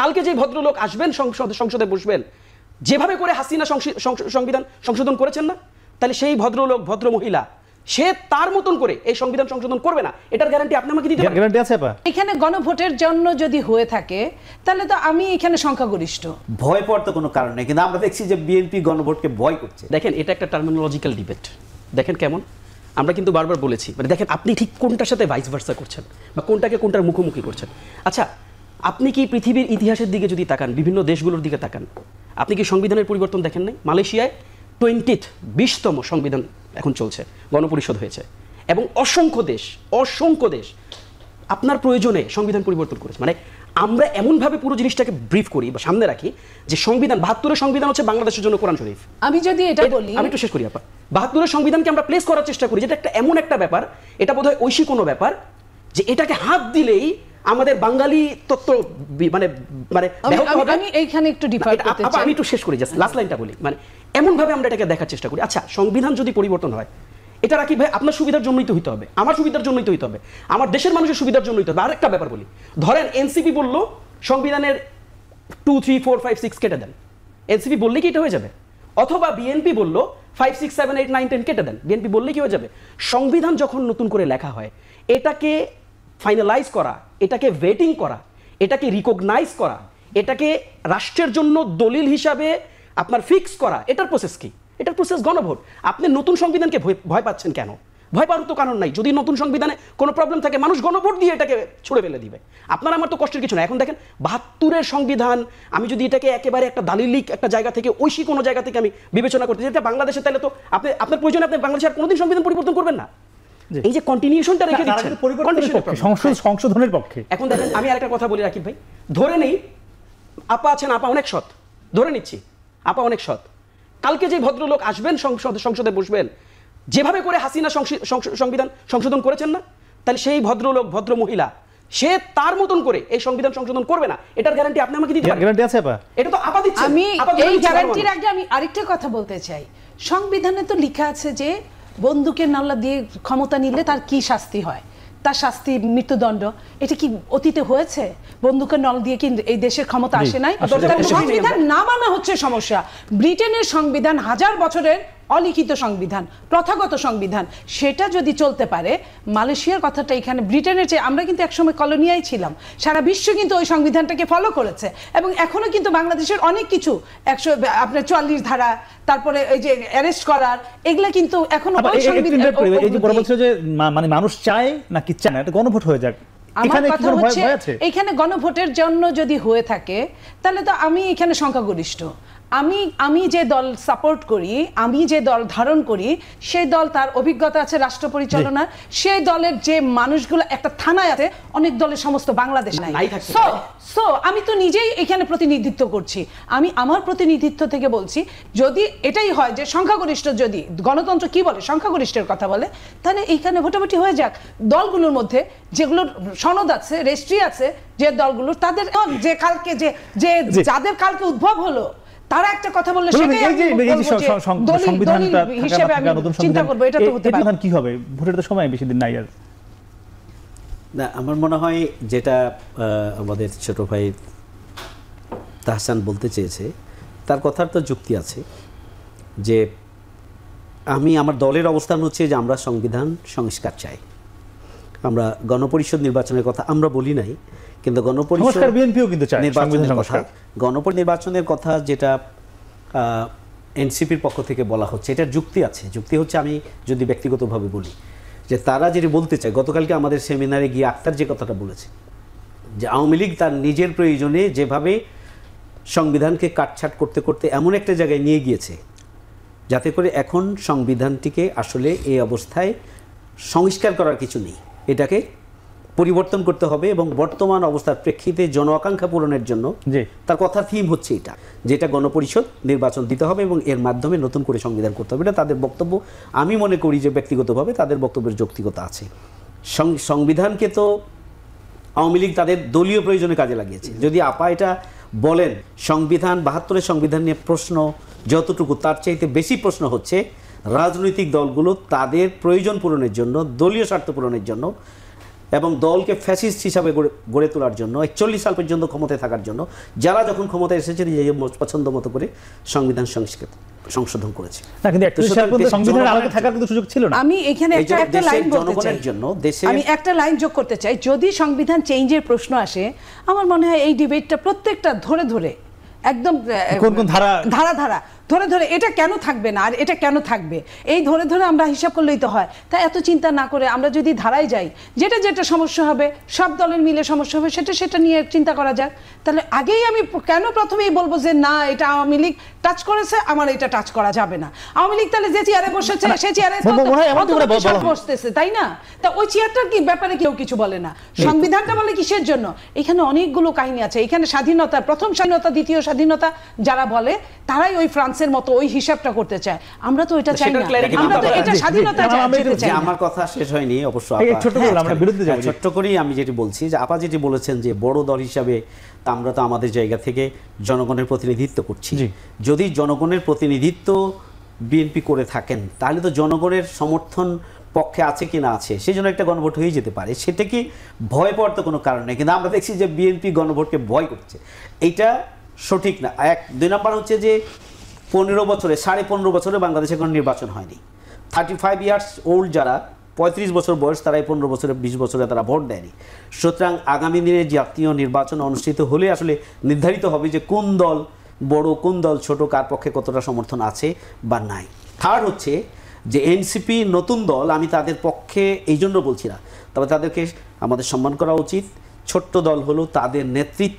কালকে যে ভদ্রলোক আসবেন সংসদে বসবেন, যেভাবে করে হাসিনা সংবিধান সংশোধন করেছেন না, তাহলে সেই ভদ্রলোক ভদ্র মহিলা সে তার মতন করে এই সংবিধান সংশোধন করবে না, এটার গ্যারান্টি আপনি আমাকে দিতে পারেন? গ্যারান্টি আছে আপা? এখানে গণভোটের জন্য যদি হয়ে থাকে তাহলে তো আমি এখানে সংখ্যাগরিষ্ঠ। ভয় পাওয়ার তো কোনো কারণ নেই, কিন্তু আমরা দেখছি যে বিএনপি গণভোটকে ভয় করছে। দেখেন, এটা একটা টার্মিনোলজিক্যাল ডিবেট। দেখেন কেমন, আমরা কিন্তু বারবার বলেছি, মানে দেখেন আপনি ঠিক কোনটার সাথে ভাইস ভার্সা করছেন বা কোনটাকে কোনটার মুখোমুখি করছেন। আচ্ছা, আপনি কি পৃথিবীর ইতিহাসের দিকে যদি তাকান, বিভিন্ন দেশগুলোর দিকে তাকান, আপনি কি সংবিধানের পরিবর্তন দেখেন নাই? মালয়েশিয়ায় 20তম সংবিধান এখন চলছে, গণপরিষদ হয়েছে, এবং অসংখ্য দেশ আপনার প্রয়োজনে সংবিধান পরিবর্তন করেছে। মানে আমরা এমনভাবে পুরো জিনিসটাকে ব্রিফ করি বা সামনে রাখি যে সংবিধান, 72-এর সংবিধান হচ্ছে বাংলাদেশের জন্য কোরআন শরীফ। আমি যদি এটা বলি, আমি একটু শেষ করি আপা, 72-এর সংবিধানকে আমরা প্লেস করার চেষ্টা করি যেটা একটা এমন একটা ব্যাপার, এটা বোধহয় ঐশী কোনো ব্যাপার যে এটাকে হাত দিলেই আমাদের বাঙালি তত্ত্ব মানে আমি এইখানে একটু ডিফার করতে চাই। আমি একটু শেষ করি, জাস্ট লাস্ট লাইনটা বলি। মানে এমনভাবে আমরা এটাকে দেখার চেষ্টা করি, আচ্ছা সংবিধান যদি পরিবর্তন হয়, এটা রাখি ভাই আপনার সুবিধার জন্যই তো হইতে হবে, আমার সুবিধার জন্যই তো হইতে হবে, আমার দেশের মানুষের সুবিধার জন্যই তো হবে। আরেকটা ব্যাপার বলি, ধরেন এনসিপি বলল সংবিধানের 2, 3, 4, 5, 6 কেটে দেন, এনসিপি বললে কি এটা হয়ে যাবে? অথবা বিএনপি বলল 5, 6, 7, 8, 9, 10 কেটে দেন, বিএনপি বললে কি হয়ে যাবে? সংবিধান যখন নতুন করে লেখা হয়, এটাকে ফাইনালাইজ করা, এটাকে ভেটিং করা, এটাকে রিকগনাইজ করা, এটাকে রাষ্ট্রের জন্য দলিল হিসাবে আপনার ফিক্স করা, এটার প্রসেস কি? এটার প্রসেস গণভোট। আপনি নতুন সংবিধানকে ভয় পাচ্ছেন কেন? ভয় পাওয়ার তো কারণ নাই। যদি নতুন সংবিধানে কোনো প্রবলেম থাকে, মানুষ গণভোট দিয়ে এটাকে ছুড়ে ফেলে দিবে। আপনার আমার তো কষ্টের কিছু না। এখন দেখেন 72-এর সংবিধান, আমি যদি এটাকে একেবারে একটা দালিলিক একটা জায়গা থেকে, ঐশী কোনো জায়গা থেকে আমি বিবেচনা করতে যেটা বাংলাদেশে, তাহলে তো আপনার প্রয়োজনে আপনি বাংলাদেশে আর কোনোদিন সংবিধান পরিবর্তন করবেন না। এই যে কন্টিনিউশনটা রেখে দিচ্ছেন, সংশোধনের পক্ষে। এখন দেখেন, আমি আরেকটা কথা বলি রাকিব ভাই, ধরে নেই আপা আছেন, আপা অনেক সৎ, ধরে নিচ্ছি আপা অনেক সৎ, কালকে যে ভদ্রলোক আসবেন সংসদে বসবেন, যেভাবে করে হাসিনা সংবিধান সংশোধন করেছেন না, তাহলে সেই ভদ্রলোক ভদ্র মহিলা সে তার মতন করে এই সংবিধান সংশোধন করবে না, এটার গ্যারান্টি আপনি আমাকে দিতে পারেন? গ্যারান্টি আছে আপা? এটা তো আপা দিচ্ছেন। আমি এই গ্যারান্টির আগে আমি আরেকটা কথা বলতে চাই। সংবিধানে তো লেখা আছে যে বন্দুকের নল্লা দিয়ে ক্ষমতা নিলে তার কি শাস্তি হয়, তার শাস্তি মৃত্যুদণ্ড। এটা কি অতীতে হয়েছে? বন্দুকের নল দিয়ে কি এই দেশের ক্ষমতা আসে নাই? সংবিধান না মানা হচ্ছে সমস্যা। ব্রিটেনের সংবিধান 1000 বছরের অলিখিত সংবিধান, প্রথাগত সংবিধান, সেটা যদি চলতে পারে, মালয়েশিয়ার কথাটা এখানে ব্রিটেনের চেয়ে, আমরা কিন্তু একসময় কলোনিয়াই ছিলাম, সারা বিশ্ব কিন্তু ওই সংবিধানটাকে ফলো করেছে, এবং এখনো কিন্তু বাংলাদেশের অনেক কিছু 144 ধারা, তারপরে এই যে অ্যারেস্ট করার, এগুলা কিন্তু এখনো ওই সংবিধান। এই যে বড় বলছে যে মানে মানুষ চায় নাকি চায় না, এটা গণভোট হয়ে যাক। আমার কথা হচ্ছে এখানে গণভোটের জন্য যদি হয়ে থাকে তাহলে তো আমি এখানে সংখ্যাগরিষ্ঠ। আমি যে দল সাপোর্ট করি, আমি যে দল ধারণ করি, সেই দল তার অভিজ্ঞতা আছে রাষ্ট্র পরিচালনার, সেই দলের যে মানুষগুলো একটা থানায় আছে, অনেক দলের সমস্ত বাংলাদেশ নাই। সো আমি তো নিজেই এখানে প্রতিনিধিত্ব করছি, আমি আমার প্রতিনিধিত্ব থেকে বলছি, যদি এটাই হয় যে সংখ্যাগরিষ্ঠ, যদি গণতন্ত্র কি বলে সংখ্যাগরিষ্ঠের কথা বলে, তাহলে এইখানে ভোটাভুটি হয়ে যাক। দলগুলোর মধ্যে যেগুলোর সনদ আছে, রেজিস্ট্রি আছে, যে দলগুলোর, তাদের যে কালকে যে যাদের কালকে উদ্ভব হলো, তারা একটা কথা বললে সংবিধানটা হিসেবে আমি চিন্তা করব, এটা তো হতে পারে। কি হবে? ভোটের তো সময় বেশি দিন নাই আর। না, আমার মনে হয় যেটা আমাদের ছোট ভাই তাহসান বলতে চেয়েছে, তার কথার তো যুক্তি আছে, যে আমার দলের অবস্থান হচ্ছে যে আমরা সংবিধান সংস্কার চাই। আমরা গণপরিষদ নির্বাচনের কথা আমরা বলি নাই, কিন্তু গণপরিষদ বিএনপিও কিন্তু চায় নির্বাচনের কথা, গণপরিষদ নির্বাচনের কথা যেটা এনসিপির পক্ষ থেকে বলা হচ্ছে, এটার যুক্তি আছে। যুক্তি হচ্ছে, আমি যদি ব্যক্তিগতভাবে বলি, যে তারা যেটা বলতে চায়, গতকালকে আমাদের সেমিনারে গিয়ে আক্তার যে কথাটা বলেছে, যে আওয়ামী লীগ তার নিজের প্রয়োজনে যেভাবে সংবিধানকে কাটছাট করতে করতে এমন একটা জায়গায় নিয়ে গিয়েছে, যাতে করে এখন সংবিধানটিকে আসলে এই অবস্থায় সংস্কার করার কিছু নেই, এটাকে পরিবর্তন করতে হবে, এবং বর্তমান অবস্থার প্রেক্ষিতে জন আকাঙ্ক্ষা পূরণের জন্য তার কথা থিম হচ্ছে এটা, যেটা গণপরিষদ নির্বাচন দিতে হবে এবং এর মাধ্যমে নতুন করে সংবিধান করতে হবে। এটা তাদের বক্তব্য। আমি মনে করি যে ব্যক্তিগতভাবে তাদের বক্তব্যের যৌক্তিকতা আছে। সংবিধানকে তো আওয়ামী লীগ তাদের দলীয় প্রয়োজনে কাজে লাগিয়েছে। যদি আপা এটা বলেন সংবিধান, 72-এর সংবিধান নিয়ে প্রশ্ন যতটুকু, তার চাইতে বেশি প্রশ্ন হচ্ছে রাজনৈতিক দলগুলো তাদের প্রয়োজন পূরণের জন্য, দলীয় স্বার্থ পূরণের জন্য এবং দলকে ফ্যাসিস্ট হিসাবে গড়ে তোলার জন্য 41 সাল পর্যন্ত ক্ষমতায় থাকার জন্য যারা যখন ক্ষমতায় এসেছে নিজের পছন্দ মতো করে সংবিধান সংশোধন করেছে। না, কিন্তু 41 সাল পর্যন্ত সংবিধানের আলোকে থাকার কিন্তু সুযোগ ছিল না। আমি এখানে একটা লাইন বলতে চাই, জনগণের জন্য আমি একটা লাইন যোগ করতে চাই। যদি সংবিধান চেঞ্জের প্রশ্ন আসে, আমার মনে হয় এই ডিবেটটা প্রত্যেকটা ধরে ধরে একদম কোন কোন ধারা ধরে ধরে এটা কেন থাকবে না আর এটা কেন থাকবে, এই ধরে ধরে আমরা হিসাব করলেই তো হয়। তাই এত চিন্তা না করে আমরা যদি ধারায় যাই, যেটা যেটা সমস্যা হবে, সব দলের মিলে সমস্যা হবে, সেটা নিয়ে চিন্তা করা যাক। তাহলে আগেই আমি কেন প্রথমেই বলবো যে না, এটা আওয়ামী লীগ টাচ করেছে, আমার এটা টাচ করা যাবে না। আওয়ামী লীগ তাহলে যে চেয়ারে বসেছে সে চেয়ারে বসতেছে, তাই না? তা ওই চেয়ারটার কি ব্যাপারে কেউ কিছু বলে না। সংবিধানটা বলে কিসের জন্য? এখানে অনেকগুলো কাহিনী আছে। এখানে স্বাধীনতা, প্রথম স্বাধীনতা, দ্বিতীয় স্বাধীনতা যারা বলে তারাই ওই ফ্রান্সের মতো ওই হিসাবটা করতে চায়। আমরা তো এটা চাই না, আমরা তো এটা স্বাধীনতা চাই। আমার কথা শেষ হয়নি অবশ্য, ছোট্ট করেই আমি যেটি বলছি যে আপা যেটি বলেছেন যে বড় দল হিসাবে আমরা তো আমাদের জায়গা থেকে জনগণের প্রতিনিধিত্ব করছি। যদি জনগণের প্রতিনিধিত্ব বিএনপি করে থাকেন তাহলে তো জনগণের সমর্থন পক্ষে আছে কি না আছে সেই জন্য একটা গণভোট হয়ে যেতে পারে, সেটা কি ভয় পাওয়ার তো কোনো কারণ নেই। কিন্তু আমরা দেখছি যে বিএনপি গণভোটকে ভয় করছে, এইটা সঠিক না। 2 নম্বর হচ্ছে যে 15 বছরে 15.5 বছরে বাংলাদেশে কোনো নির্বাচন হয়নি। 35 ইয়ার্স ওল্ড যারা 35 বছর বয়স তারাই 15 বছরে 20 বছরে তারা ভোট দেয়নি। সুতরাং আগামী দিনে জাতীয় নির্বাচন অনুষ্ঠিত হলে আসলে নির্ধারিত হবে যে কোন দল বড় কোন দল ছোট, কার পক্ষে কতটা সমর্থন আছে বা নাই। থার্ড হচ্ছে যে এনসিপি নতুন দল, আমি তাদের পক্ষে এই জন্য বলছি না, তবে তাদেরকে আমাদের সম্মান করা উচিত। ছোট্ট দল হলো তাদের নেতৃত্ব